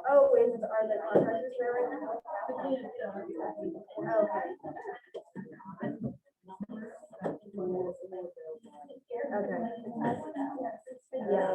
Oh, are the contractors there right now? Okay. Okay. Yeah.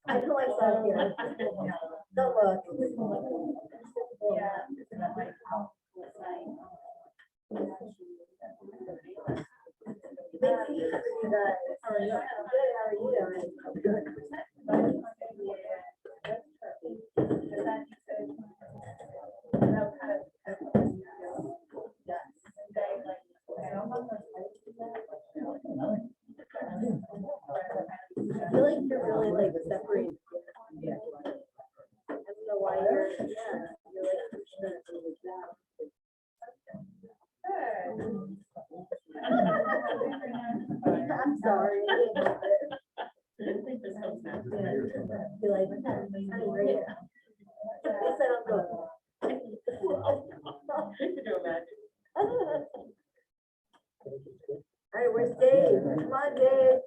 I feel myself here. Don't look. I feel like you're really like separated. I don't know why you're, you're like, I'm sorry. Be like, I'm great. I said I'm good. All right, where's Dave? Come on, Dave.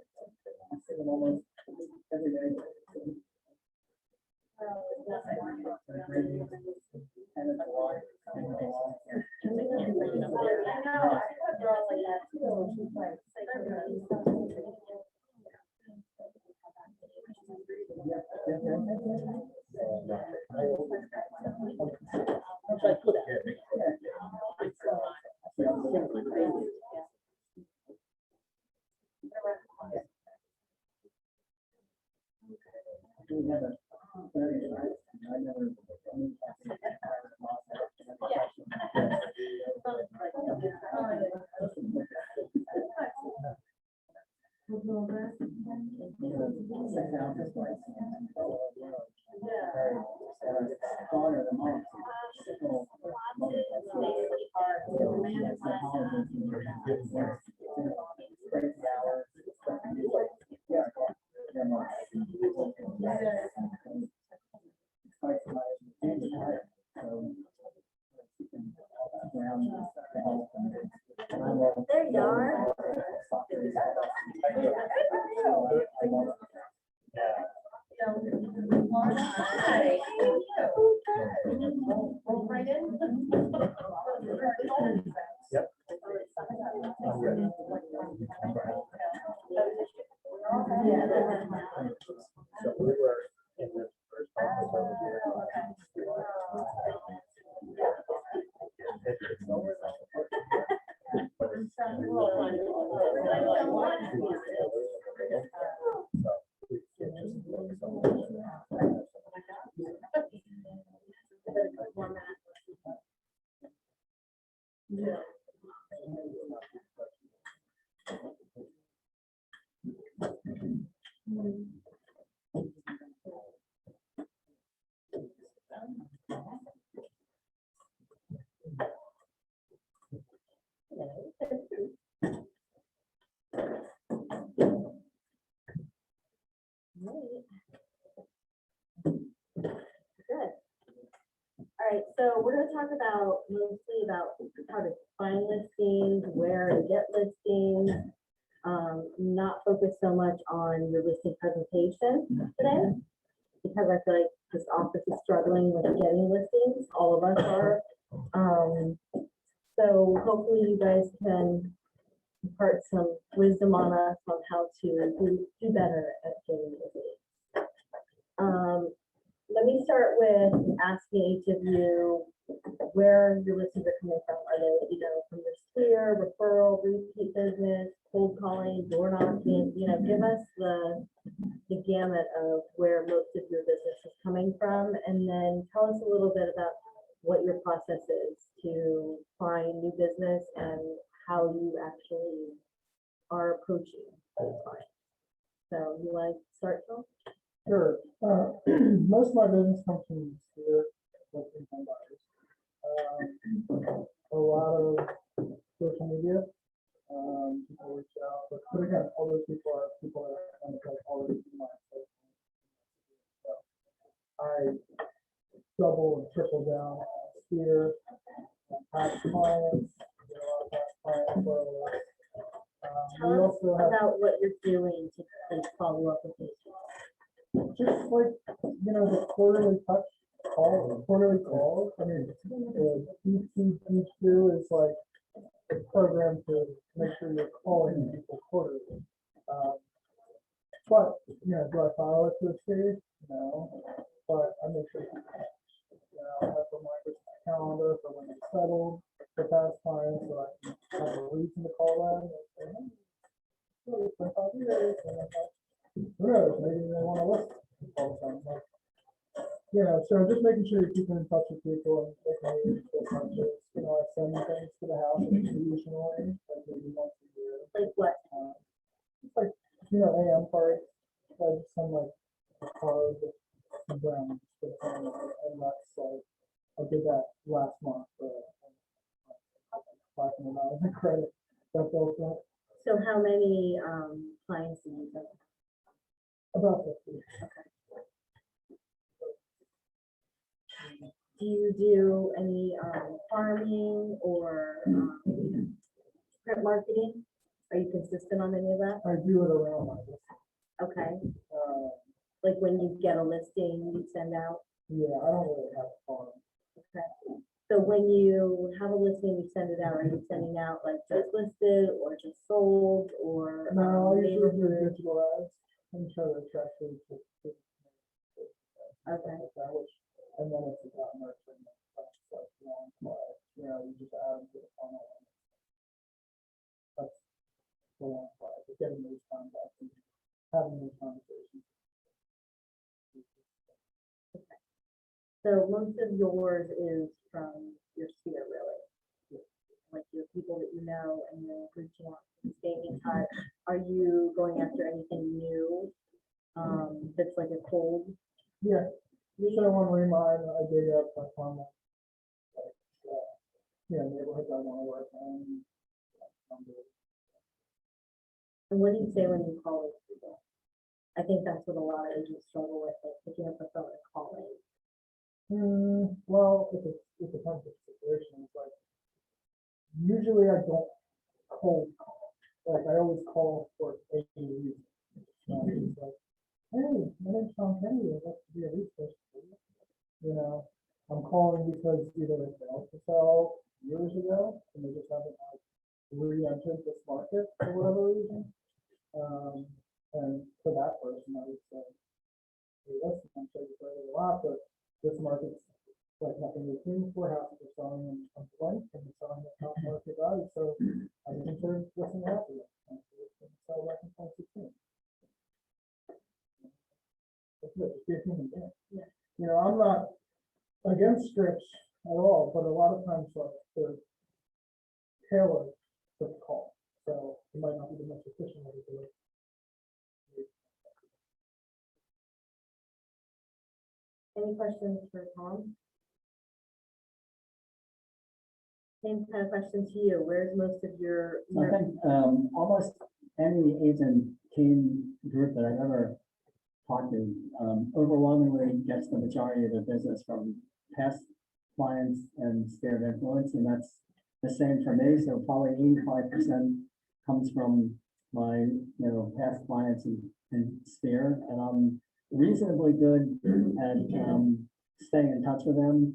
There you are. Hi. Right in. Yep. So we were in the first office over here. Good. All right, so we're gonna talk about mostly about how to find listings, where to get listings. Not focus so much on your listing presentation today, because I feel like this office is struggling with getting listings. All of us are. So hopefully you guys can impart some wisdom on us on how to do better at getting listings. Let me start with asking each of you where your listings are coming from. Are they, from your sphere, referral, repeat business, cold calling, door knocking? Give us the gamut of where most of your business is coming from, and then tell us a little bit about what your process is to find new business and how you actually are approaching those clients. So you want to start, Phil? Sure. Most of my business comes from here, like income buyers. A lot of social media, people reach out, but again, all those people are people that are kind of like already in my social media. So I double and triple down on Sphere, past clients, past client flows. Tell We us also have about what you're doing to like, follow up with these people. just like, the quarterly quarterly calls. I mean, the EP2 is like a program to make sure you're calling people quarterly. But, do I follow it to a stage? No, but I make sure, I have reminders in my calendar for when they settled, for past clients, so I can have a reason to call them and say, hey, it's been 5 years, and I'm like, who knows, maybe they want to listen all the time. Like, so just making sure you're keeping in touch with people and making sure touches. I send things to the house occasionally, like maybe once a year. Like what? It's like, AM cards. I just send like a card with some brands for the family, and that's like, I did that last month for $500 in credit. That built up So how many clients do you have? about 50. Do you do any farming or print marketing? Are you consistent on any of that? I do it around my list. Okay, Uh, like when you get a listing, you send out. yeah, I don't really have a farm. Okay. So when you have a listing, you send it out. Are you sending out like just listed or just sold or? No, I usually do neighborhood? digital ads and try to attract them to. Okay. And then it's about nurturing them. Like, you just add them to the funnel. That's the long part, but getting those contacts and having those conversations. So most of yours is from your sphere, really? Like your people that you know and you're reaching out and staying in touch. Are you going after anything new? That's like a cold Yeah, lead? so on Remind, I dig up, I found like, neighborhoods I want to work in. And what do you say when you call those people? I think that's what a lot of agents struggle with, like picking up the phone and calling. Well, it depends on the situation. It's like, usually I don't cold call. Like, I always call for a reason. It's like, hey, my name's Tom Kennedy, I'd like to be a resource for you. I'm calling because either they failed to sell years ago, and they just haven't like re-entered this market for whatever reason. And for that person, I would say, hey, listen, I'm sure you've heard it a lot, but this market's like nothing we've seen before. Houses are selling in a blank and they're selling at top market value. So I would consider listening out for it. Sell like in 2016. That's it. Just be a human being. Yeah. I'm not against scripts at all, but a lot of times like they're tailored to the call. So it might not be the most efficient way to do it. Any questions for Tom? Same kind of question to you. Where's most of your? So I think almost any agent team group that I've ever talked to overwhelmingly gets the majority of their business from past clients and sphere of influence, and that's the same for me. So probably 85% comes from my past clients and sphere, and I'm reasonably good at staying in touch with them.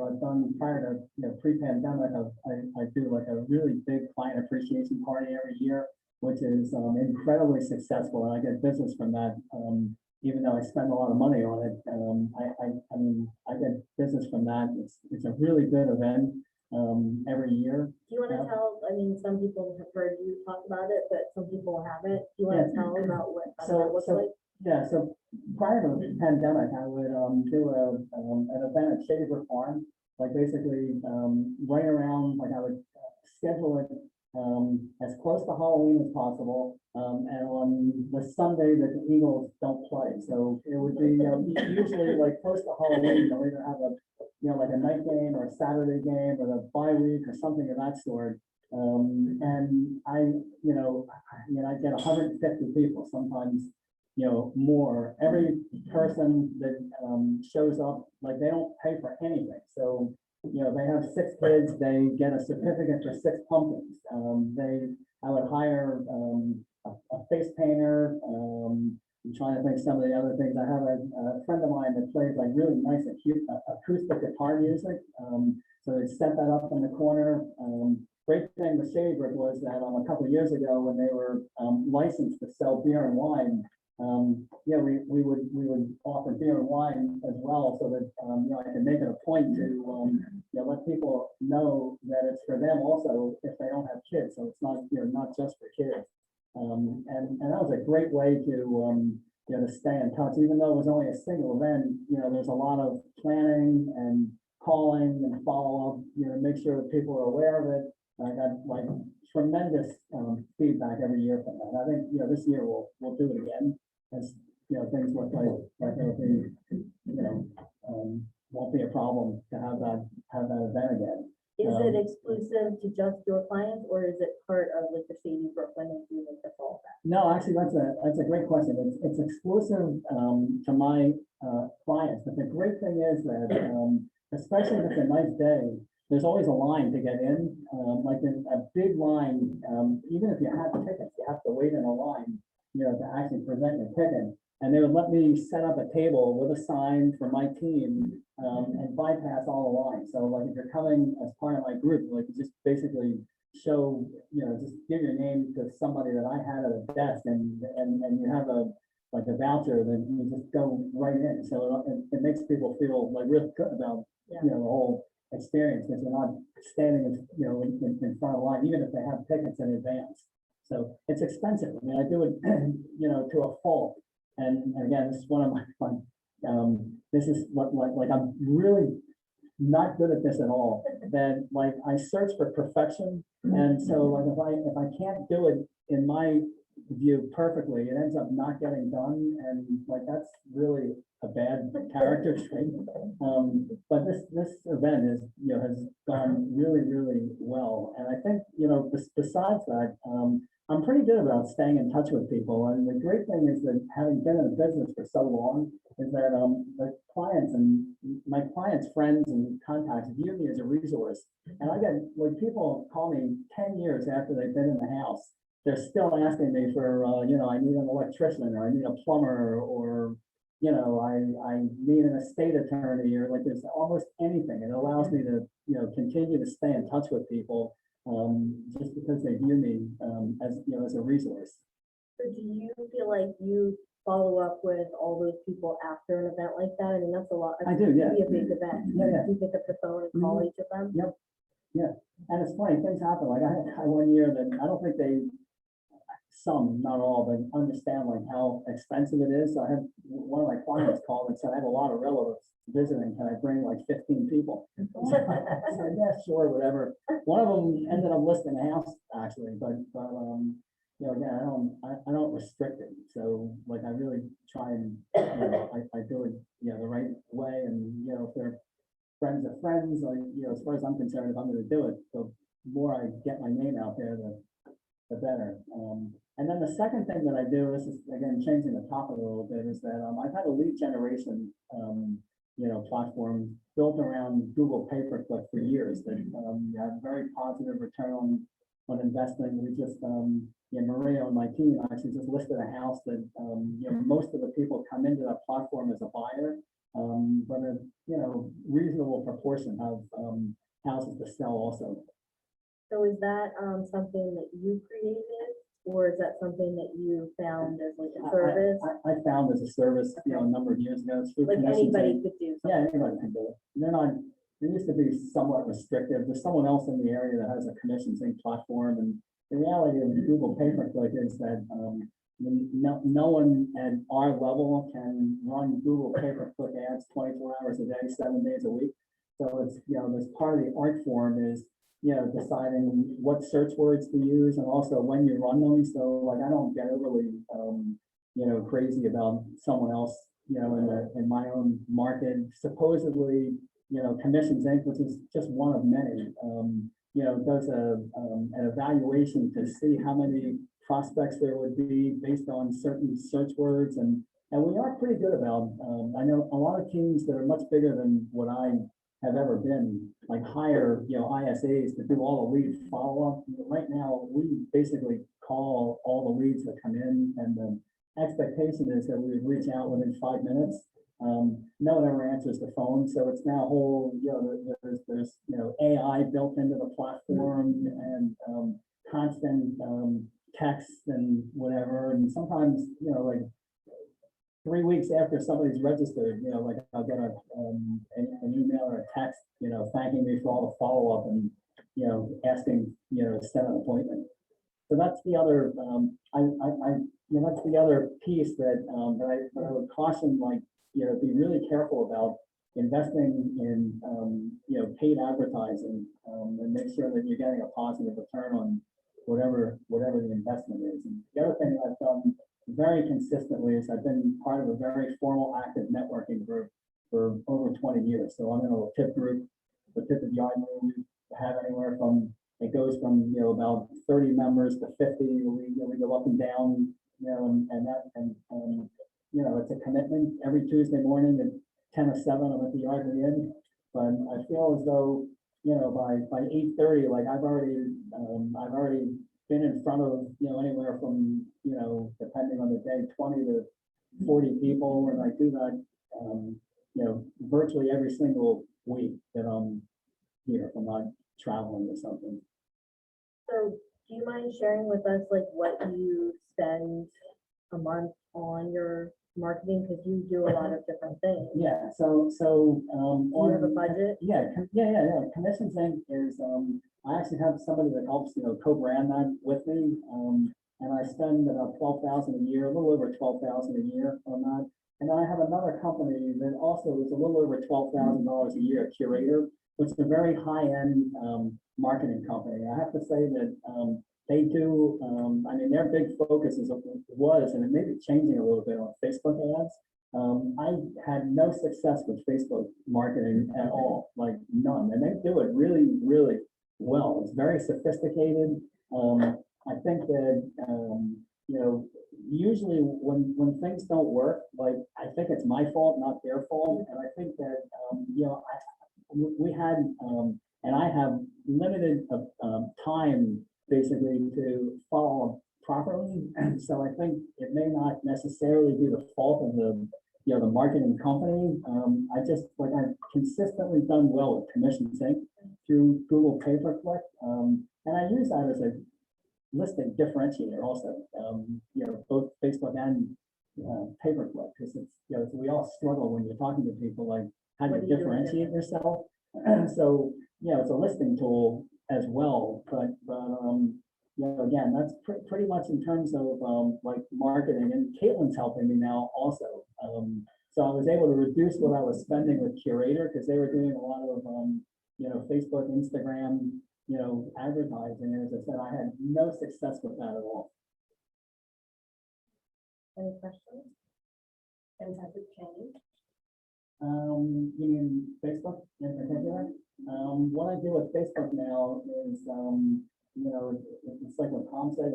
I've done prior to pre-pandemic, I do like a really big client appreciation party every year, which is incredibly successful, and I get business from that. Even though I spend a lot of money on it, I get business from that. It's a really good event every year. Do you want to tell? I mean, some people have heard you talk about it, but some people haven't. Do you want to tell about what that looks like? Yeah, so prior to the pandemic, I would do an event at Shady Brook Farm, like basically right around, like I would schedule it as close to Halloween as possible, and on the Sunday that the Eagles don't play. So it would be, usually like close to Halloween, they'll either have a, like a night game or a Saturday game or a bye week or something of that sort. And I get 150 people, sometimes, more. Every person that shows up, like, they don't pay for anything. So, they have 6 kids, they get a certificate for 6 pumpkins. I would hire a face painter. I'm trying to think some of the other things. I have a friend of mine that plays like really nice acoustic guitar music. So they set that up in the corner. Great thing with Shaver was that a couple of years ago when they were licensed to sell beer and wine, we would offer beer and wine as well, so that I can make it a point to let people know that it's for them also if they don't have kids. So it's not just for kids. And that was a great way to stay in touch, even though it was only a single event. There's a lot of planning and calling and follow up, to make sure that people are aware of it. I got like tremendous feedback every year from that. I think this year we'll do it again, as things look like it'll be won't be a problem to have that event again. Is it exclusive to just your clients, or is it part of like the Sadie Brooklyn and do like the fall back? No, actually, that's a great question. It's exclusive to my clients, but the great thing is that especially if it's a nice day, there's always a line to get in. Like a big line, even if you have tickets, you have to wait in a line, to actually present your ticket. And they would let me set up a table with a sign for my team and bypass all the lines. So like if you're coming as part of my group, like you just basically show, just give your name to somebody that I had at a desk and you have a voucher, then you just go right in. So it makes people feel like really good about, the whole experience, because you're not standing, in front of the line, even if they have tickets in advance. So it's expensive. I mean, I do it, to a fault. And again, this is one of my fun. This is like I'm really not good at this at all. Then like I search for perfection, and so like if I can't do it in my view perfectly, it ends up not getting done, and like that's really a bad character trait. But this event is has gone really well, and I think besides that, I'm pretty good about staying in touch with people. And the great thing is that having been in the business for so long is that the clients and my clients' friends and contacts view me as a resource. And I get like people call me 10 years after they've been in the house. They're still asking me for, I need an electrician, or I need a plumber, or, I need an estate attorney, or like there's almost anything. It allows me to, continue to stay in touch with people, just because they view me as a resource. So do you feel like you follow up with all those people after an event like that? I mean, that's a lot. I do, yeah. It'd be a big event. Yeah. Do you pick up the phone and call each of them? Yep. Yeah. And it's funny, things happen. Like I had one year that I don't think some, not all, but understand like how expensive it is. So I had one of my clients call and said, I have a lot of relatives visiting. Can I bring like 15 people? I said, yeah, sure, whatever. One of them ended up listing a house actually, but again, I don't restrict it. So like I really try and I do it the right way. And if they're friends of friends, like as far as I'm concerned, if I'm going to do it, the more I get my name out there, the better. And then the second thing that I do, this is again changing the topic a little bit, is that I've had a lead generation platform built around Google pay-per-click for years that have very positive return on investment. We just Maria on my team actually just listed a house that most of the people come into that platform as a buyer, but a reasonable proportion have houses to sell also. So is that something that you created, or is that something that you found as like a service? I found as a service, a number of years ago. It's through Like Connections. anybody could do something. Yeah, anybody can do it. They used to be somewhat restrictive. There's someone else in the area that has a commission sync platform, and the reality of Google pay-per-click is that no one at our level can run Google pay-per-click ads 24 hours a day, 7 days a week. So it's, this part of the art form is deciding what search words to use and also when you run them. So like, I don't get overly, crazy about someone else, in my own market. Supposedly, Commissions Inc., which is just one of many, does an evaluation to see how many prospects there would be based on certain search words. And we are pretty good about, I know a lot of teams that are much bigger than what I have ever been, like hire, ISAs to do all the lead follow-up. Right now, we basically call all the leads that come in, and the expectation is that we would reach out within 5 minutes. No one ever answers the phone, so it's now a whole, there's AI built into the platform and constant texts and whatever. And sometimes, like 3 weeks after somebody's registered, like I'll get an email or a text, thanking me for all the follow-up and, asking, to set an appointment. So that's the other, that's the other piece that, that I would caution, like, be really careful about investing in, paid advertising, and make sure that you're getting a positive return on whatever the investment is. And the other thing I've done very consistently is I've been part of a very formal, active networking group for over 20 years. So I'm in a tip group, the tip of yard we have anywhere from, it goes from, about 30 members to 50. We go up and down, it's a commitment every Tuesday morning at 10 or 7, I'm at the yard inn. But I feel as though, by 8:30, like I've already been in front of, anywhere from, depending on the day, 20 to 40 people. And I do that, virtually every single week that I'm here, if I'm not traveling or something. So do you mind sharing with us like what you spend a month on your marketing? Because you do a lot of different things. Yeah, so Do you have a budget? Yeah. Commissions Inc. is, I actually have somebody that helps, co-brand that with me. And I spend about $12,000 a year, a little over $12,000 a year on that. And then I have another company that also is a little over $12,000 a year, Curator, which is a very high-end marketing company. I have to say that they do, their big focus was, and it may be changing a little bit on Facebook ads. I had no success with Facebook marketing at all, like none. And they do it really, really well. It's very sophisticated. I think that, usually when things don't work, like, I think it's my fault, not their fault. And I think that, we had, and I have limited time basically to follow up properly. And so I think it may not necessarily be the fault of the marketing company. I've consistently done well with Commissions Inc. through Google pay-per-click. And I use that as a listing differentiator also, both Facebook and pay-per-click, because it's, we all struggle when you're talking to people, like, how do you differentiate yourself? So, it's a listing tool as well, but again, that's pretty much in terms of like marketing. And Caitlin's helping me now also. So I was able to reduce what I was spending with Curator, because they were doing a lot of Facebook, Instagram, advertising. And as I said, I had no success with that at all. Any questions? And has it changed? You mean Facebook in particular? What I do with Facebook now is, it's like what Tom said,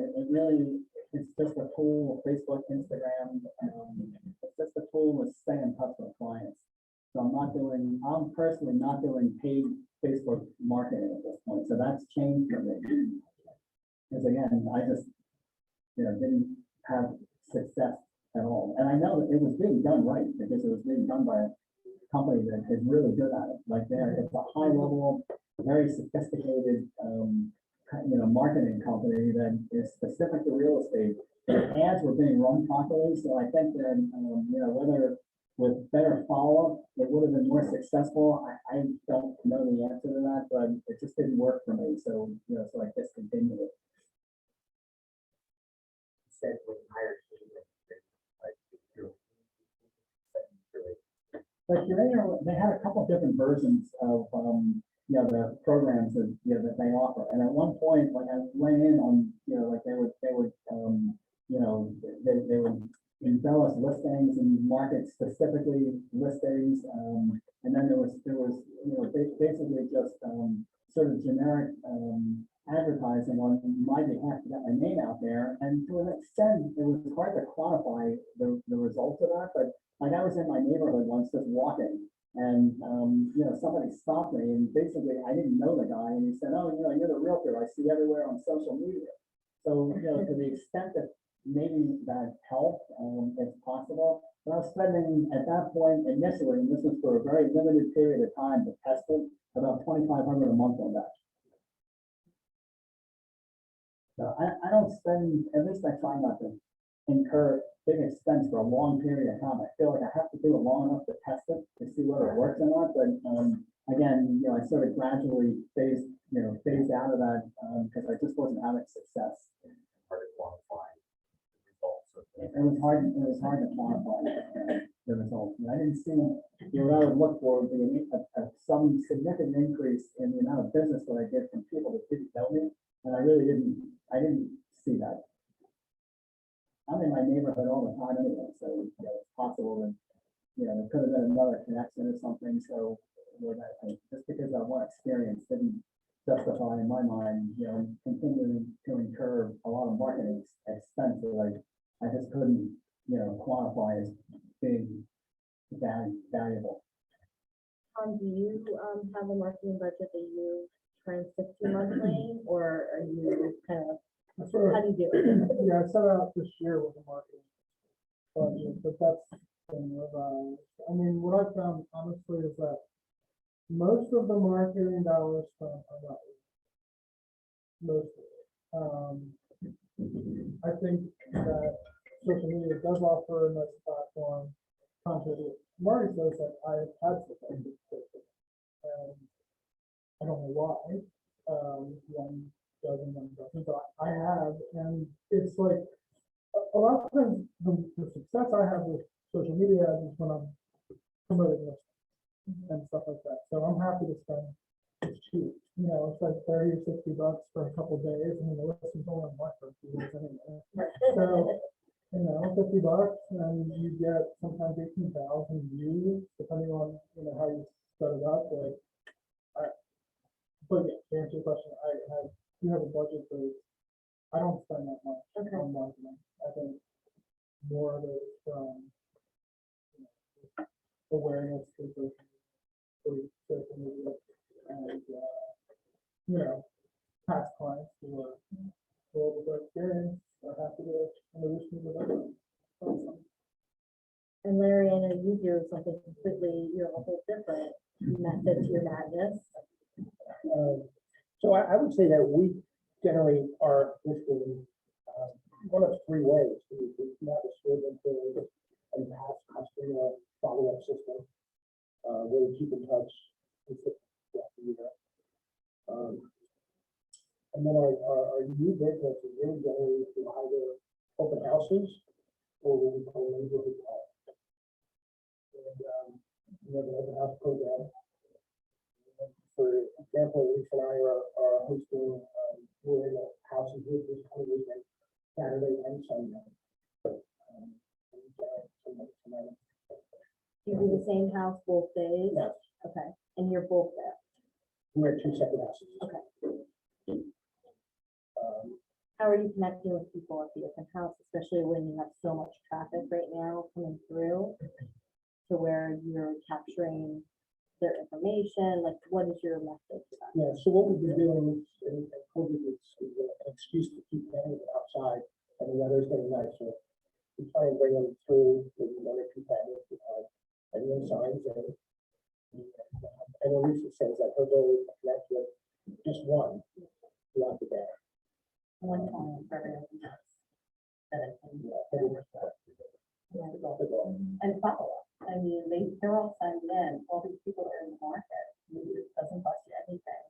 it's just a tool, Facebook, Instagram, it's just a tool to stay in touch with clients. So I'm personally not doing paid Facebook marketing at this point. So that's changed for me. Because again, I just, didn't have success at all. And I know that it was being done right, because it was being done by a company that is really good at it. Like it's a high level, very sophisticated, marketing company that is specific to real estate. Their ads were being run properly, so I think that, whether with better follow-up, it would have been more successful. I don't know the answer to that, but it just didn't work for me. So, so I discontinued it. Said when you hired But Curator, they had a couple different versions of the programs that, that they offer. And at one point, like I went in on, like they would, they would embellish listings and market specifically listings. And then there was, basically just, sort of generic, advertising on my behalf to get my name out there. And to an extent, it was hard to quantify the results of that, but like I was in my neighborhood once just walking and, somebody stopped me and basically I didn't know the guy and he said, oh, you're the realtor I see everywhere on social media. So, to the extent that maybe that helped, it's possible. But I was spending at that point initially, and this was for a very limited period of time to test it, about $2,500 a month on that. So I don't spend, at least I try not to incur big expense for a long period of time. I feel like I have to do it long enough to test it to see whether it works or not. But again, I sort of gradually phased out of that because I just wasn't having success. Hard to quantify the results of It was hard to quantify the results. And I didn't see, what I would look for would be some significant increase in the amount of business that I get from people that didn't know me. And I really didn't see that. I'm in my neighborhood all the time anyway, so it's possible that there could have been another connection or something. So just because that one experience didn't justify in my mind, continuing to incur a lot of marketing expense that I just couldn't quantify as being valuable. Tom, do you have a marketing budget that you try and stick to monthly, or are you kind of, how do you do it? Yeah, I set out this year with a marketing budget, but that's been revised. I mean, what I've found honestly is that most of the marketing dollars spent are not most of it. I think that social media does offer a nice platform. Contrary to what Marty says, that I have had success with it, and I don't know why. One doesn't, but I have, and it's like a lot of times the success I have with social media is when I'm promoting this and stuff like that. So I'm happy to spend. It's cheap, it's like $30 or $60 for a couple of days. I mean, the listings only on for a few days anyway. So, $50, and you get sometimes 18,000 views, depending on how you set it up. But yeah, to answer your question, you have a budget, but I don't spend that much on marketing. I think more of it is from awareness through social media and past clients who are full of their experience are happy to introduce me to them. Awesome. And Larry, I know you do something completely, a whole different method to your madness. So I would say that we generally are listing one of three ways. We have a servant and past customer follow-up system where we keep in touch throughout the year. And then our new business is really generated through either open houses or what we call neighborhood calls. And we have an open house program. For example, Lisa and I are hosting we're in a house in here this coming weekend, Saturday and Sunday. Do you do the same house both days? Yes, Okay, and you're both there? we're at two separate houses. Okay. Um, How are you connecting with people at the open house, especially when you have so much traffic right now coming through to where you're capturing their information? Like, what is your method to that? Yeah, so what we've been doing is, and COVID is an excuse to keep families outside, and the weather's getting nicer. We try and bring them through with one or two families behind, and then signs and Lisa says that her goal is to connect with just one throughout the day. One time for every open house. That I can do. And follow up. I mean, they're all signed in, all these people are in the market. It doesn't cost you anything.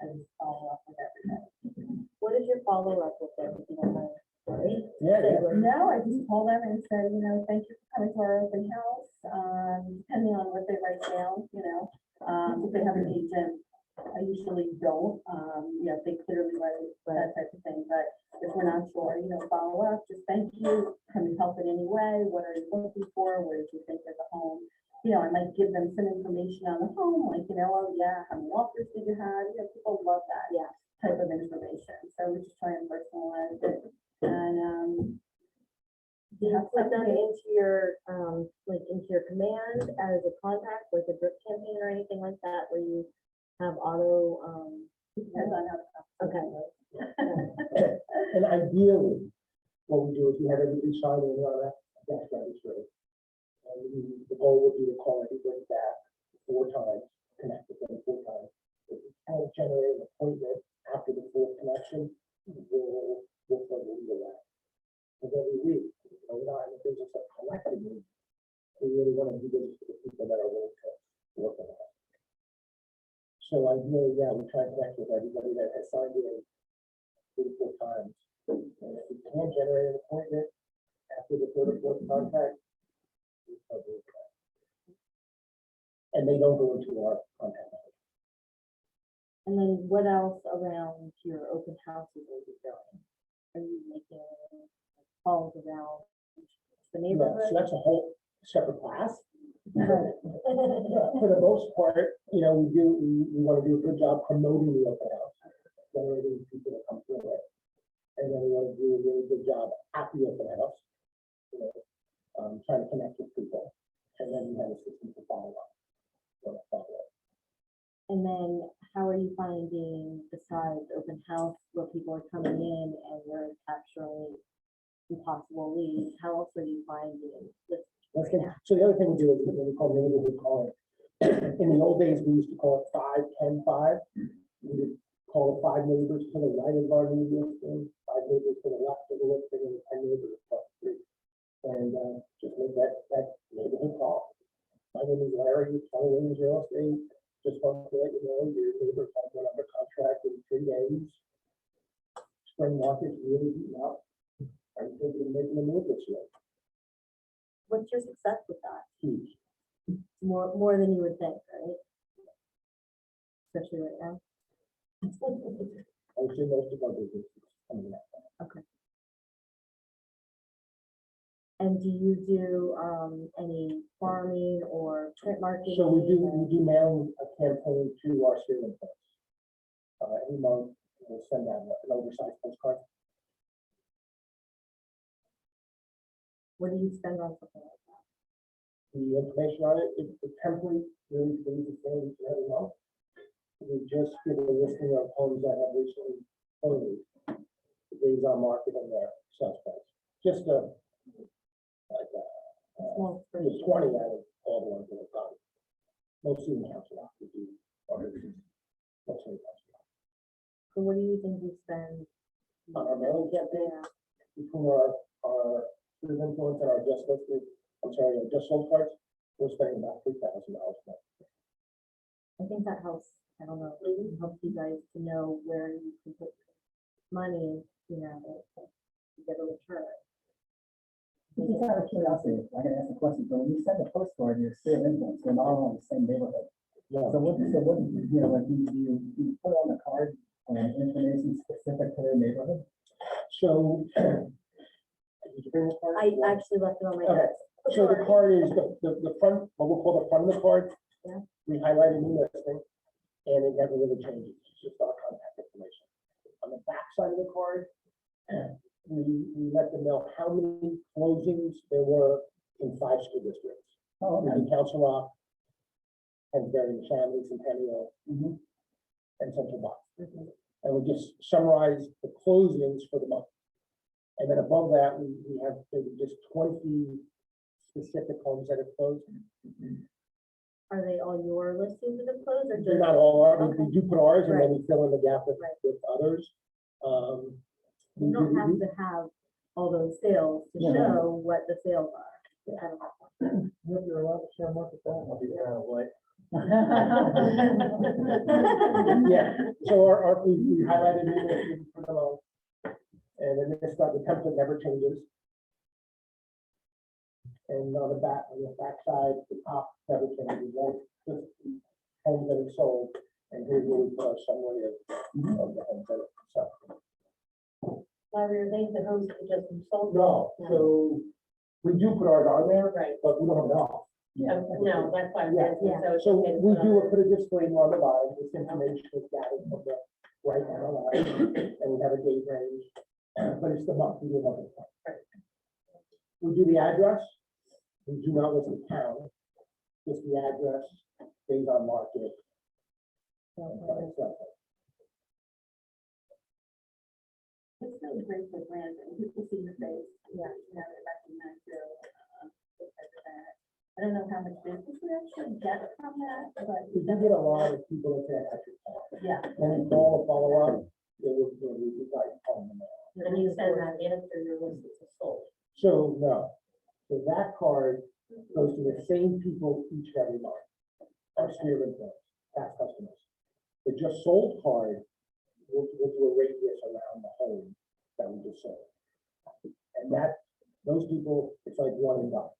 And just follow up with everything. What is your follow up with them? If you don't mind? Sorry. Yeah. No, I just call them and said, thank you for coming to our open house. Depending on what they write down, if they have an agent I usually don't, they clearly write that type of thing, but if we're not sure, follow up, just thank you, can we help in any way, what are you looking for, what did you think of the home? I might give them some information on the home, like, oh yeah, how many offers did you have, people love that. Yeah. Type of information, so we just try and personalize it, and, Do you put them into your, into your command as a contact, like a drip campaign or anything like that, where you have auto, depends on how. okay. And ideally, what we do is we have everybody sign in on that registry. And the goal would be to call everybody back 4 times, connect with them 4 times. If we can generate an appointment after the 4th connection, we'll further lead that. Because every week, we're not in the business of collectively. We really want to do business with the people that are willing to work on that. So ideally, yeah, we try to connect with everybody that has signed in 3 or 4 times. And if we can generate an appointment after the 3rd or 4th contact, we probably can. And they don't go into our contact manager. And then what else around your open houses are you doing? Are you making calls around the Yeah, neighborhood? so that's a whole separate class. For the most part, we want to do a good job promoting the open house, generating people to come through it. And then we want to do a really good job at the open house, trying to connect with people. And then we have a system to follow up. And then how are you finding besides open house where people are coming in and they're capturing impossible leads? How else are you finding this? So the other thing we do is what we call neighborhood calling. In the old days, we used to call it 5, 10, 5. We would call it 5 neighbors to the right of our new listing, 5 neighbors to the left of the listing, and 10 neighbors across the street. And just make that neighborhood call. My name is Larry, Keller Williams Real Estate. Just want to let you know your neighbor has one under contract in 3 days. Spring market's really heating up. Are you thinking of making a move this year? What's your success with that? Huge. More than you would think, right? Especially right now. I would say most of our business is coming out. And do you do any farming or print marketing? So we do mail a campaign to our student folks. Every month, we'll send out an oversized postcard. What do you spend on something like that? The information on it, the template really stays the same every month. We just give a listing of homes that have recently closed, the days on market and their sales price. Just Small there's 20 out of all the ones that have done. Most of them council have to do. Most of them council. So what do you think you spend? On our mailing campaign, Yeah. between our sphere of influence and our just listed, our just sold cards, we're spending about $3,000 a month. I think that helps, I don't know, it helps you guys to know where you can put money, to get a return. Just out of curiosity, I gotta ask a question. So when you send the postcard, your sphere of influence, they're not all in the same neighborhood. Yeah. So what, like, do you put on the card information specific to their neighborhood? So. Did you bring the card? I actually left it on my Okay. desk. So the card is the front, what we'll call the front of the card. Yeah. We highlight a new listing and it never really changes. It's just our contact information. On the back side of the card, we let them know how many closings there were in 5 school districts. Oh, okay. In Council Rock, and Berry, Shanley, Centennial, Mhm. and Central Bucks. Mhm. And we just summarize the closings for the month. And then above that, we have maybe just 20 specific homes that have closed. Are they all your listings that have closed or They're just? not all ours, Okay. we do put ours and then we fill in the gap with, Right. with others. You don't have to have all those sales to Yeah. show what the sales are. I don't know. You're allowed to share market that. I'll be there away. Yeah. Yeah, so we highlighted it for the low. And then this stuff, the template never changes. And on the back side, the top never changes, right? Just homes that are sold, And here's where we put our summary of the home credit. So, Larry, are they the homes that just sold? no, so we do put ours on there, Right. but we don't have enough. No, that's why I'm Yeah, asking, so. it's So okay to we put do on put a disclaimer on the bottom, this information is gathered from the right analyze, and we have a date range, but it's the month, we do month. We do the address, we do not list the town, just the address, days on market. and price level. It's really great for brands and people see your face, yeah, you know, they recognize you, because of that. I don't know how much business we actually get from that, but. We do get a lot of people that say, I should call. Yeah. When we call or follow up, they will, we like calling them out. And you send that after your list is sold. So, no, so that card goes to the same people each and every month. Our sphere of influence, past customers. The just sold card will do a radius around the home that we just sold. And that, those people, it's like one and done.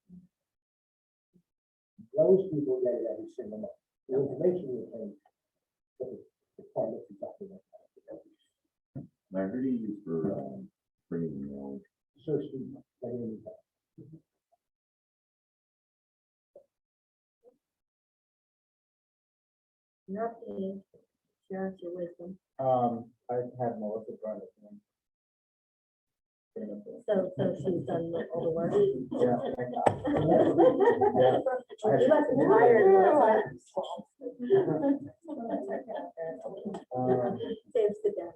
Those people get it every single month. The information will change. But the card looks exactly like that. Now, who do you use for, bringing the mail? Search the, like, anything. Not me, share your wisdom. I've had Melissa join the team. So she's done all the work. Yeah. You must be tired, Melissa. Dave, sit down.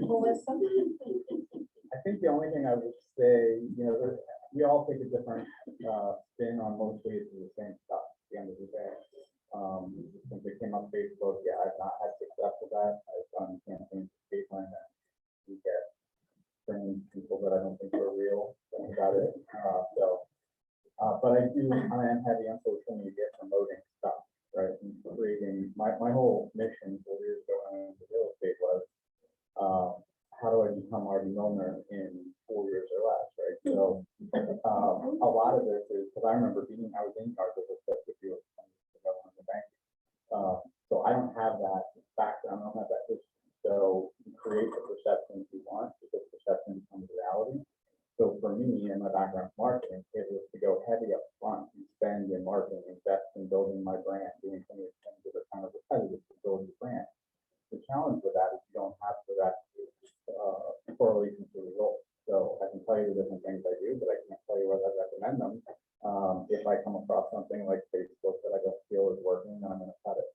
Melissa. I think the only thing I would say, you know, we all take a different spin on most ways of the same stuff at the end of the day. Since it came up Facebook, yeah, I've not had success with that. I've done campaigns with Caitlin and we get bringing people that I don't think are real. That's about it. But I am heavy on social media promoting stuff, right? And creating my whole mission 4 years ago when I went into real estate was how do I become Harvey Milner in 4 years or less, right? So a lot of this is because I remember I was in charge of this stuff with you in the bank. So I don't have that background, I don't have that history. So you create the perception you want because perception becomes reality. So for me and my background in marketing, it was to go heavy up front and spend in marketing, invest in building my brand, doing some of the things that are kind of repetitive to build your brand. The challenge with that is you don't have direct correlation to results. So I can tell you the different things I do, but I can't tell you whether I recommend them. If I come across something like Facebook that I don't feel is working, then I'm going to cut it.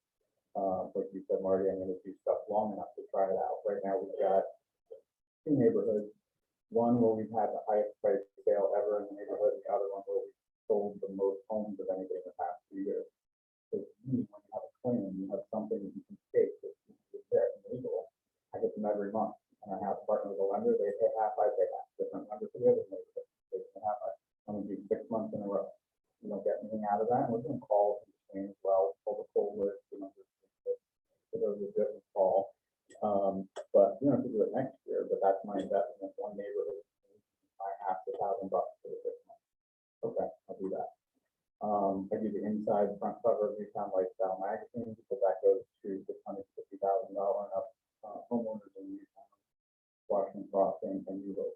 Like you said, Marty, I'm going to do stuff long enough to try it out. Right now, we've got 2 neighborhoods. One where we've had the highest price sale ever in the neighborhood, the other one where we sold the most homes of anybody in the past 2 years. So when you have a claim, you have something that you can take that's there and legal. I get them every month, and I have to partner with a lender. They pay half, I pay half. Different lender for the other neighborhood. They pay half. I'm going to do 6 months in a row. You don't get anything out of that. And we're doing calls and as well, pull the full list, you know, so those are good call. But you don't have to do it next year, but that's my investment. One neighborhood, I have $1,000 for the 6 months. Okay, I'll do that. I do the inside front cover of Newtown Lifestyle magazine because that goes to $650,000 and up homeowners in Newtown, Washington Crossing, and Newville.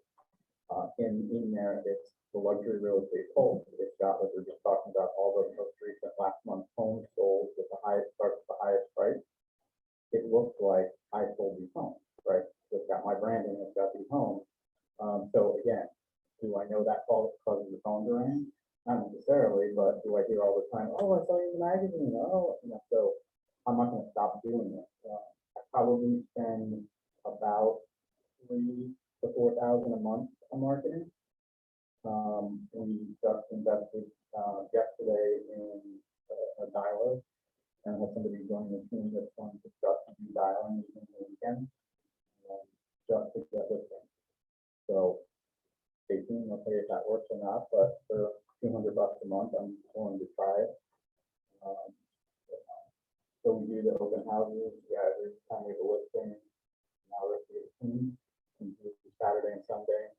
In there, it's the luxury real estate poll. It's got what we're just talking about, all the most recent last month's homes sold with the highest price. It looks like I sold these homes, right? So it's got my branding, it's got these homes. So again, do I know that causes the phone to ring? Not necessarily, but do I hear all the time, oh, I saw you in the magazine, oh, you know, so I'm not gonna stop doing it. I probably spend about $3,000 to $4,000 a month on marketing. We just invested yesterday in a dialer. And I have somebody joining the team that's going to start to do dialing in the weekend, just to get listing. So stay tuned, I'll tell you if that works or not, but for $200 a month, I'm willing to try it. So we do the open houses, yeah, every time we have a listing, now we're at 18, and do Saturday and Sunday.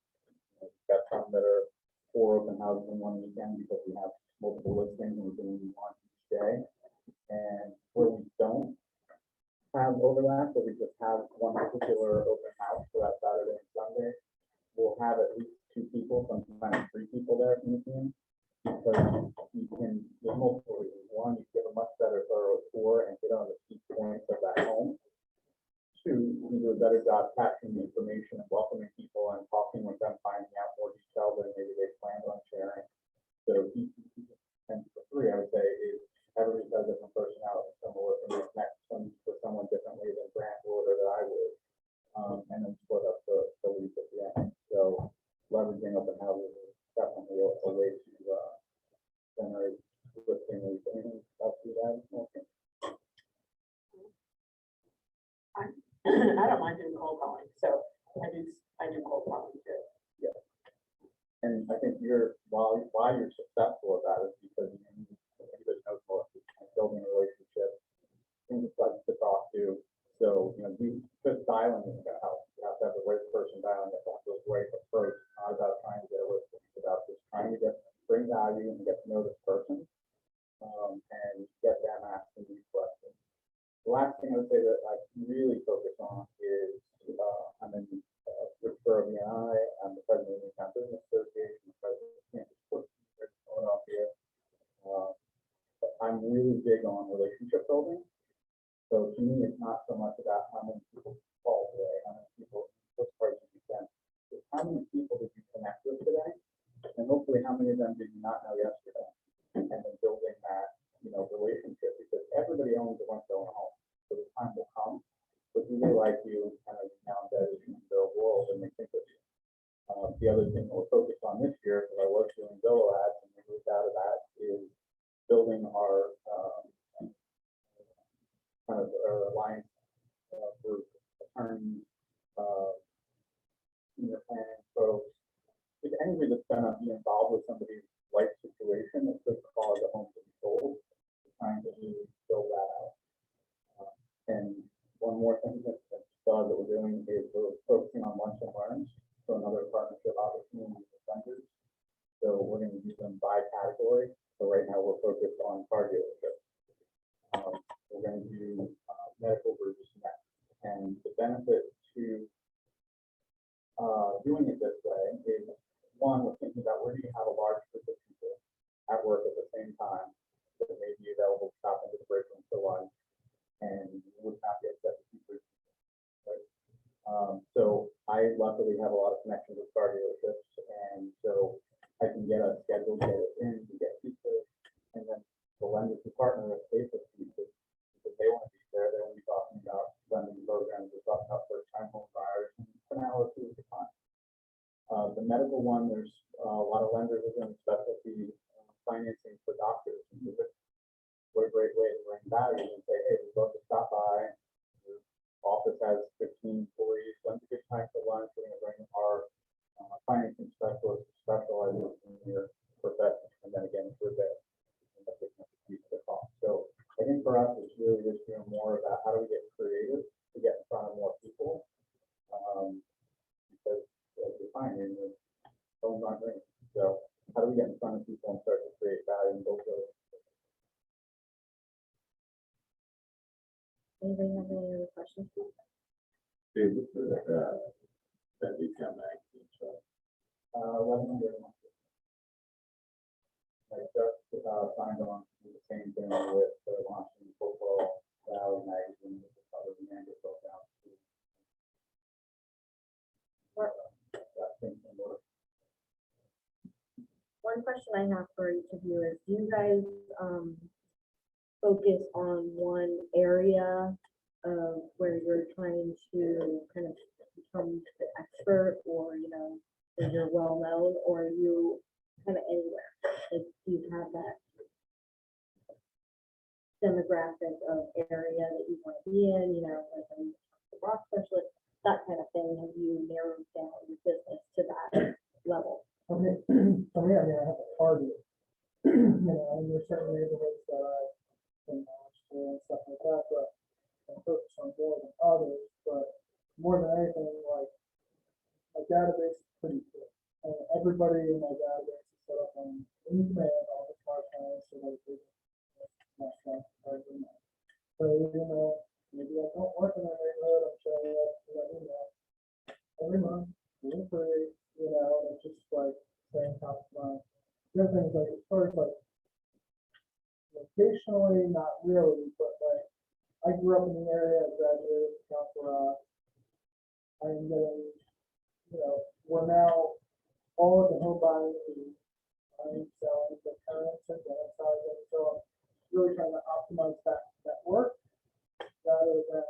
We've got some that are 4 open houses in one weekend because we have multiple listings and we're doing one each day. And where we don't, particular open house for that Saturday and Sunday, we'll have at least 2 people, sometimes 3 people there from the team. Because you can, there's multiple reasons. One, you get a much better thorough tour and get on the key points of that home. 2, you can do a better job capturing the information and welcoming people and talking with them, finding out more detail than maybe they planned on sharing. So, and for 3, I would say is everybody has a different personality. Some will connect with someone differently than Grant would or that I would. And then split up the leads at the end. So leveraging open houses is definitely a way to generate listing leads. Anything else you guys? Okay. I don't mind doing cold calling, so I do cold calling too. And I think why you're successful at that is because everybody knows more building a relationship, things like to talk to. So, just dialing isn't gonna help. You have to have the right person dialing it, that's the right approach. It's not about trying to get a list, it's about just trying to bring value and get to know this person. And get them asking these questions. The last thing I would say that I really focus on is, I'm in Rich Burrow, I'm the president of the Town Business Association, the president of Kansas Sports in Philadelphia. But I'm really big on relationship building. So to me, it's not so much about how many people call today, how many people, what's part of the event. It's how many people did you connect with today? And hopefully how many of them did you not know yesterday? And then building that, relationship, because everybody owns a once going home. So the time will come, but do they like you kind of now that is in their world and they think of you. The other thing that we're focused on this year, because I was doing Zillow ads and we moved out of that, is building our kind of our alliance group, attorneys, senior planning folks, if anybody that's gonna be involved with somebody's life situation that could cause a home to be sold, trying to build that out. And one more thing that we're doing is we're focusing on lunch and learns, so another partnership opportunity with vendors. So we're going to do them by category. So right now we're focused on car dealerships. We're going to do medical groups next. And the benefit to doing it this way is, one, we're thinking about where do you have a large group of people at work at the same time that may be available to stop into the break room for lunch and would not get that people. Right? So I luckily have a lot of connections with car dealerships, and so I can get a schedule, get it in, get pizza, and then the lenders who partner with pay for pizza because they want to be there. They want to be talking about lending programs, we're talking about first-time home buyers, and an hour or 2 at a time. The medical one, there's a lot of lenders are doing specialty financing for doctors. And what a great way to bring value and say, hey, we'd love to stop by. Your office has 15 employees. When's a good time for lunch? We're going to bring our financing specialist who specializes in your profession, and then again for that, and that's a piece of the cost. So I think for us, it's really just doing more about how do we get creative to get in front of more people, because as you're finding, the phone's not ringing. So how do we get in front of people and start to create value and build those? Anybody have any other questions? Dave, what's that Newtown magazine, so 1100 a month. I just signed on to do the same thing with launching Football Valley magazine, which is probably the Mango book out. One question I have for each of you is, do you guys focus on one area of where you're trying to kind of become the expert, or where you're well known, or are you kind of anywhere? Like, do you have that demographic of area that you want to be in, like a rock specialist, that kind of thing? Have you narrowed down your business to that level? I mean, I have a target. And there's certain neighborhoods that I can manage to and stuff like that, but I focus on more than others. But more than anything, like, my database is pretty good. And everybody in my database is set up on in-demand, all the car plans, so that they so maybe I don't work in that neighborhood, I'm showing up to let you free, you know, and it's just like saying top of mind. The other thing is like, as far as like, locationally, not really, but like, I grew up in the area, I graduated from Council Rock. I'm getting, you know, we're now all of the home buying is buying, selling, the parents and downsizing, so I'm really trying to optimize that work rather than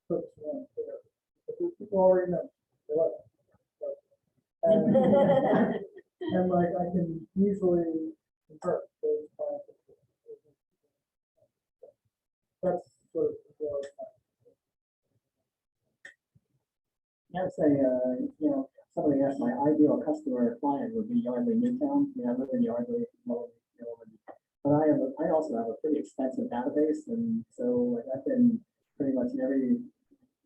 put one there. But people already know, they like it. But- And like, I can easily convert those clients. That's sort of the I'd say, you know, somebody asked my ideal customer or client would be Yardley Newtown. I live in Yardley, but I also have a pretty extensive database, and so like, I've been pretty much in every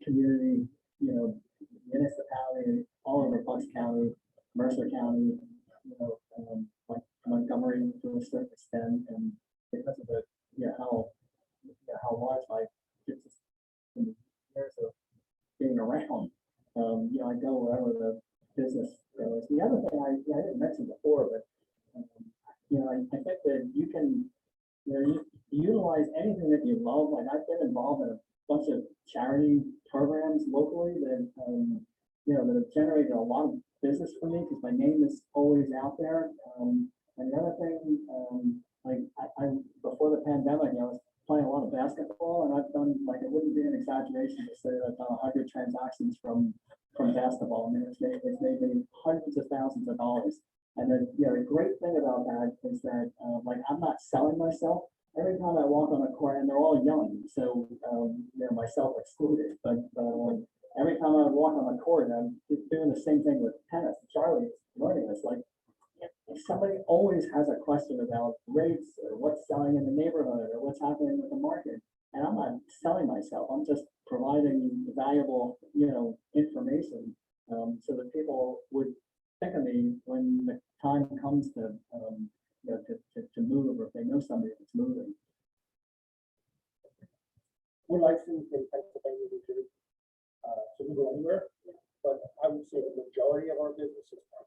community, you know, municipality, all over Bucks County, Mercer County, you know, like Montgomery to a certain extent, and because of the, how large my business in years of being around, you know, I go wherever the business goes. The other thing I didn't mention before, but, you know, I think that you can, you know, you utilize anything that you love. Like I've been involved in a bunch of charity programs locally that, you know, that have generated a lot of business for me because my name is always out there. And the other thing, like I before the pandemic, I was playing a lot of basketball, and I've done, like, it wouldn't be an exaggeration to say that I've done 100 transactions from basketball. I mean, it's made me hundreds of thousands of dollars. And then, you know, the great thing about that is that, like, I'm not selling myself. Every time I walk on a court, and they're all young, so, you know, myself excluded, but every time I walk on the court, I'm doing the same thing with tennis. Charlie's learning this, like, somebody always has a question about rates or what's selling in the neighborhood or what's happening with the market. And I'm not selling myself. I'm just providing valuable, you know, information, so that people would think of me when the time comes to, you know, to move, or if they know somebody that's moving. We're licensed in Pennsylvania, New Jersey, so we go anywhere, but I would say the majority of our business is from.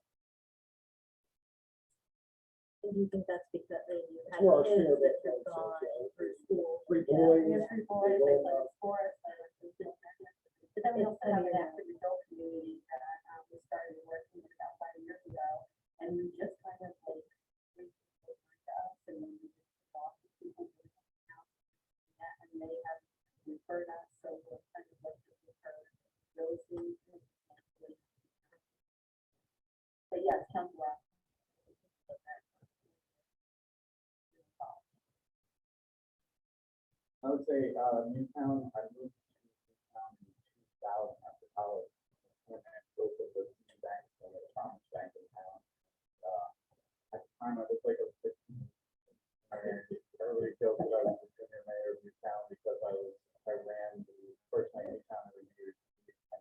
Do you think that's because you had Well, kids sure, that that's took on also, through school? Three Yeah. boys. We have 3 boys, they they all play have- sports, I like to do that. But then we also have an active adult community that we started working with about 5 years ago, and we just kind of like, reached out and we talked to people who have that, and they have referred us, so we're kind of like refer those things. But yes, Council Rock. I would say, Newtown, I moved to Newtown in 2000 after college. And then both of the two banks, and the Thomas Bank in town. At the time, I was like a 15. And everybody joked that I was the junior mayor of Newtown because I ran the first night Newtown every year,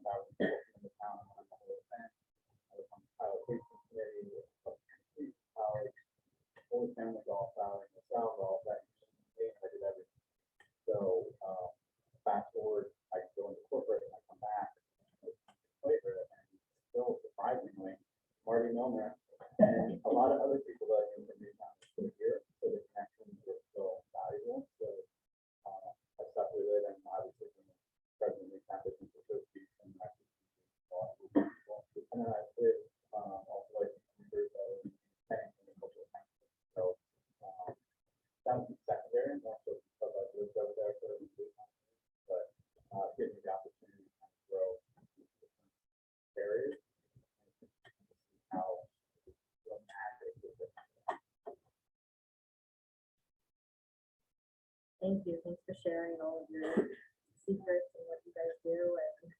10,000 people in the town, and won the whole event. I was on the allocation committee, college, old family golf out in the South golf, that I did everything. So, fast forward, I go into corporate and I come back later, and still surprisingly, Marty Milner and a lot of other people that I knew from Newtown are still here, so the connections were still valuable. So, I stuck with it, and obviously, president of Newtown Business Association, and then I did, also like members of Pennington and Cultural Council. So, that was secondary, more so because I lived over there for a few months, but giving me the opportunity to kind of grow in different areas and see how dramatic it is. Thank you. Thanks for sharing all of your secrets and what you guys do and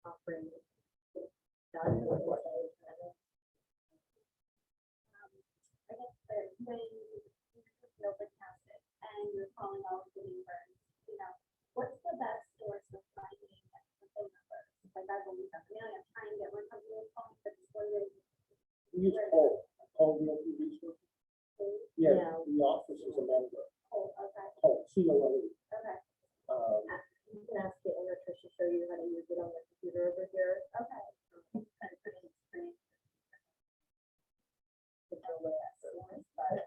offering valuable insight. I guess that when you open houses and you're calling all of the neighbors, you know, what's the best source of finding the phone numbers? Like I've always done, I'm trying to get one company to call me, but it's one way. We use Cole Realty Resources. Yeah. Yeah, the office is a member, Oh, okay, Cole, COLE. okay, You can ask it and Tricia show you how to use it on the computer over here. okay.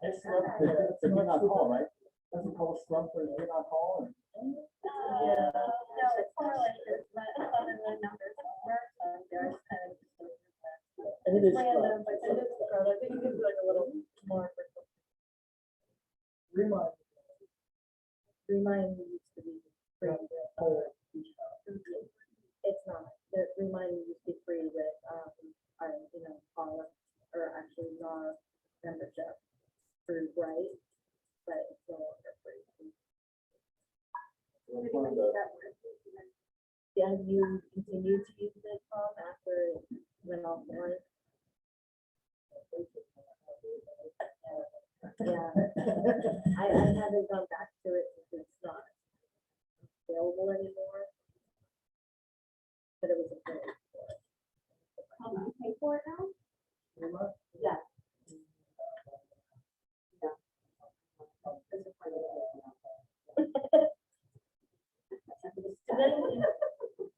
It's not- But you're not call, right? Doesn't call slump or you're not call or? Yeah. No, it's more like there's some of the numbers over, so there's kind of. And it is. Random, but it is, I think it gives like a little more. Remind. Remind used to be free with, it's not, the Remind used to be free with, our, our, or actually our membership through Bright, but it's no longer free. One of the, Yeah, you continue to use it, Tom, after it went offline? Yeah, I haven't gone back to it since it's not available anymore. But it was a great. Pay for it now? Yeah. And then,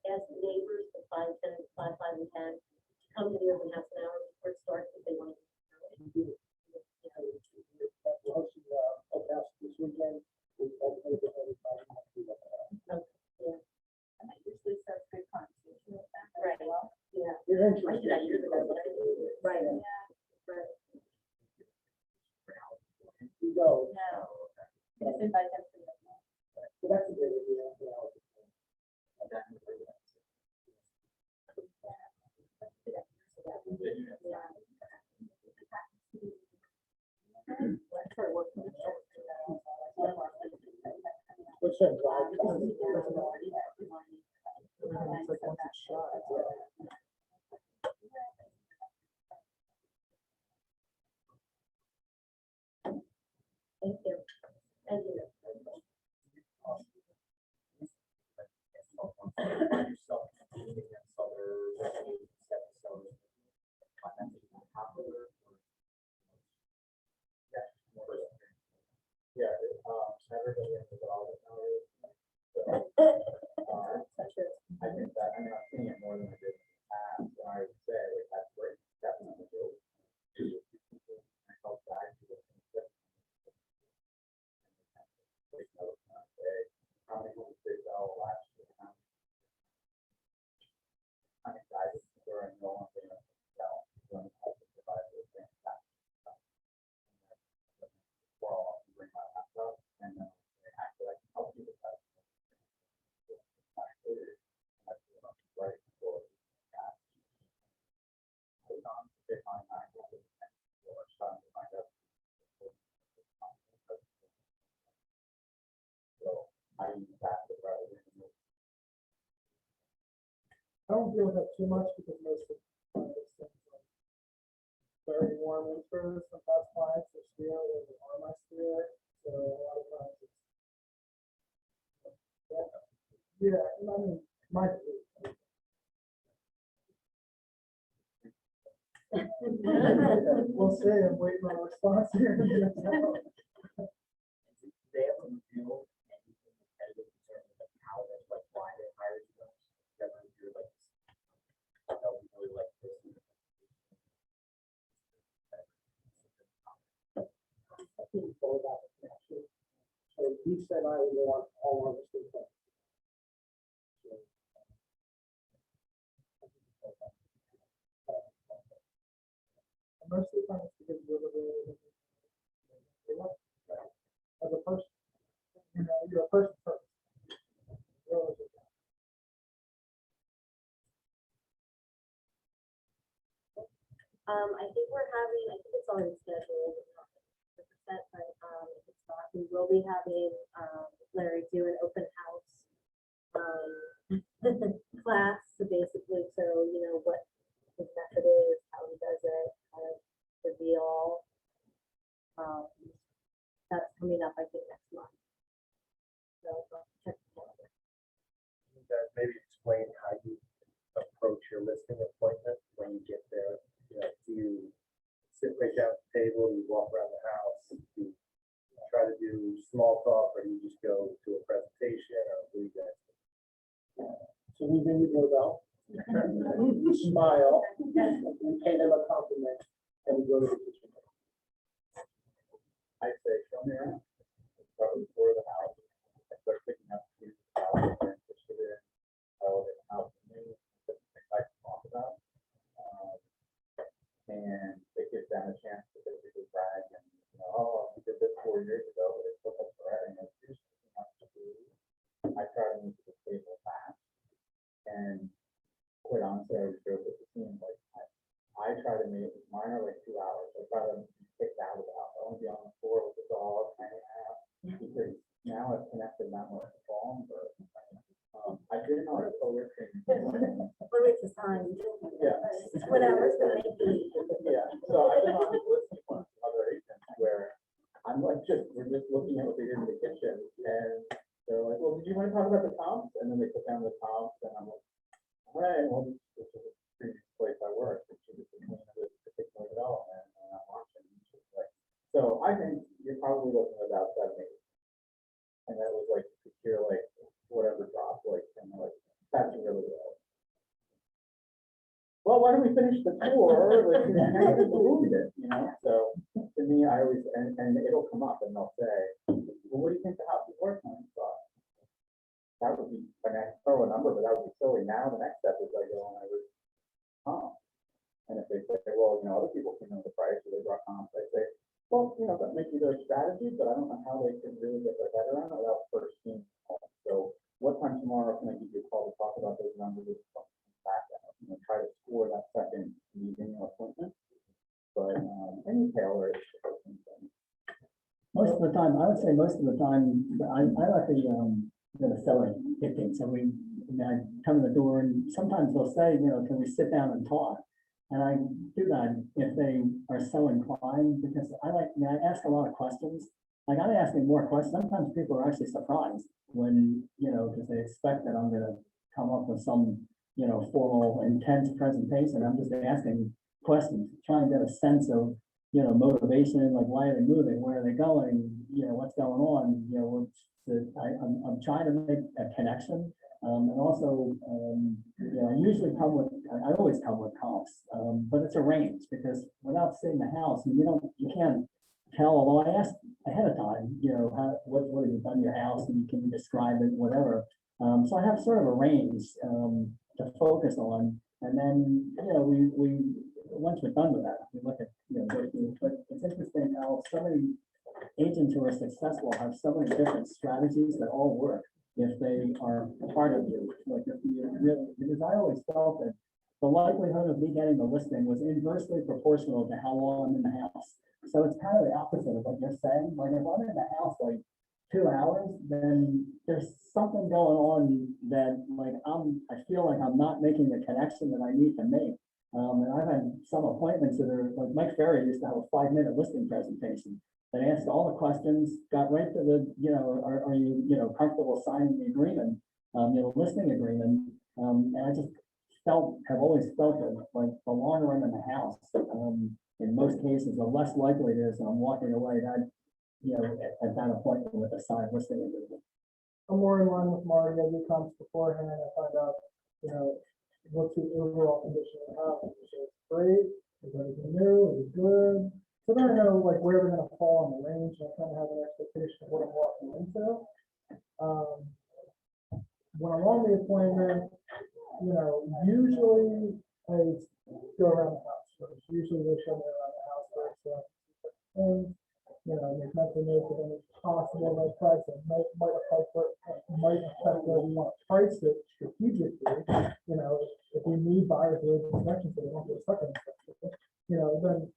as neighbors, the 5, 10, 5, 5, and 10, come to the open house an hour before it starts if they want to. This weekend. We have to make it every Friday night. And that usually starts good conversation with them. Right. as well. Yeah. You're I did interested. that years ago, but I didn't do it. Right. Yeah. Right. You go. No. Just invite them to the. So that's a good idea. What's that drive? It's like once it's shot. Thank you. Thank you. yeah, everybody has it all the time. So, Such a, I think that, I mean, I've seen it more than I did in the past, and I would say, like, that's great, definitely do. I felt bad to the. How many homes they sell last year? How many guys are in no one thing to sell? When I provide those things back. Well, I'll bring my laptop and then actually I can help you with that. Actually, that's what I'm right for that. Hold on, get my mind out of it. Or trying to find out. So I use that rather than. I don't deal with that too much because most of those things are very warm winters, some past clients are steel, there's an arm I steer, so a lot of times it's. Yeah, I mean, my. We'll see, I'm waiting on a response here. They have a real competitive in terms of how they like why they hired you guys. Ever you're like, I don't really like this. So he said I would want all of us to play. Most of the time it's because we're the. As a person, you're a person first. I think we're having, I think it's already scheduled, not 100%, but, if it's not, we will be having, Larry do an open house, class, so basically, so, what his method is, how he does it, kind of reveal. That's coming up, I think, next month. So, I'll check the calendar. You guys maybe explain how you approach your listing appointment when you get there. Do you sit right down at the table, do you walk around the house, do you try to do small talk, or do you just go to a presentation, or what do you guys do? So we ring the doorbell, we smile, we pay them a compliment, and we go to the kitchen. show me around. Probably for the house. I start picking up pieces of houses they're interested in, how they house me, different things I can talk about. And it gives them a chance to basically brag and, oh, we did this 4 years ago, but it took us forever, and it's usually too much to do. I try to move to the table fast. And quite honestly, I was joking with the team, like, I try to make, mine are like 2 hours. I try to be kicked out of the house. I want to be on the floor with the dog, hanging out, because now I've connected that much longer. I did an article with Or it's a sign. Yeah. Whatever it's gonna make me. Yeah, so I've been on this list with other agents where I'm like, we're just looking at what they did in the kitchen, and they're like, well, did you want to talk about the comps? And then they put down the comps, and I'm like, all right, well, this is the previous place I worked, and she was the queen of this particular development, and I'm watching. And she's like, so I think you're probably looking at about 7, 8. And that was like, secure, like, whatever dropped, like, and like, that's really low. Well, why don't we finish the tour? Like, you haven't believed it, So to me, I always, and it'll come up and they'll say, well, what do you think the house is worth? And I thought, that would be, I mean, I throw a number, but that would be silly. Now the next step is I go and I would comp. And if they say, well, other people can know the price, or they brought comps, I say, well, that may be their strategy, but I don't know how they can really get their head around it without first seeing. So what time tomorrow can I give you a call to talk about those numbers? Back out, try to score that second meeting or appointment. But any tailor is Most of the time, I would say most of the time, I like the selling picking. So I come in the door and sometimes they'll say, can we sit down and talk? And I do that if they are so inclined, because I ask a lot of questions. Like I'm asking more questions. Sometimes people are actually surprised when, because they expect that I'm going to come up with some, formal, intense presentation. I'm just asking questions, trying to get a sense of, motivation, like why are they moving, where are they going, what's going on, I'm trying to make a connection. And also, I usually I always come with comps, but it's a range because without seeing the house, you can't tell, although I asked ahead of time, what have you done to your house and can you describe it, whatever. So I have sort of a range to focus on. And then, we once we're done with that, we look at, but it's interesting how so many agents who are successful have so many different strategies that all work if they are part of you. Like if you really, because I always felt that the likelihood of me getting the listing was inversely proportional to how long I'm in the house. So it's kind of the opposite of what you're saying. Like if I'm in the house like 2 hours, then there's something going on that like I feel like I'm not making the connection that I need to make. And I've had some appointments that are like Mike Ferry used to have a 5-minute listing presentation that answered all the questions, got right to the, are you, comfortable signing the agreement, listing agreement. And I just have always felt that like the longer I'm in the house, in most cases, the less likely it is that I'm walking away that, at that appointment with a signed listing agreement. I'm more in line with Marty. I do comps beforehand. I find out, what's the overall condition of the house. Is it great? Is everything new? Is it good? So then I know like where they're gonna fall on the range, and I kind of have an expectation of what I'm walking into. When I'm on the appointment, usually I go around the house first. Usually they show me around the house first. And make mental notes of any possible no price that might affect where we want to price it strategically. If we need buyers with inspections so they don't get stuck in inspection, then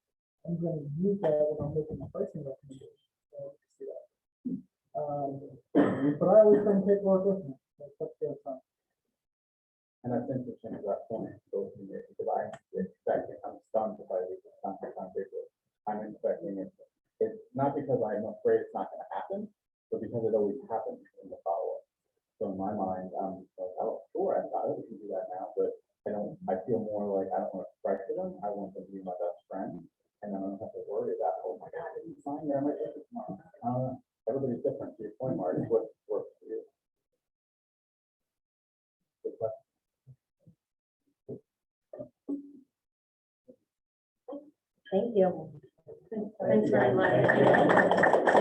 I'm going to use that when I'm making the pricing recommendation. So you can see that. But I always bring paperwork with me. That's the time. And that's interesting to that point, because I expect it, I'm stunned if I leave this on paper. I'm expecting it. It's not because I'm afraid it's not going to happen, but because it always happens in the follow-up. So in my mind, I'm like, oh, sure, I thought we can do that now, but I feel more like I don't want to pressure them. I want them to be my best friend. And then I don't have to worry about, oh my God, I didn't sign there. I might get this tomorrow. Everybody's different. To your point, Marty, what works for you? Good question. Thank you. Thanks very much.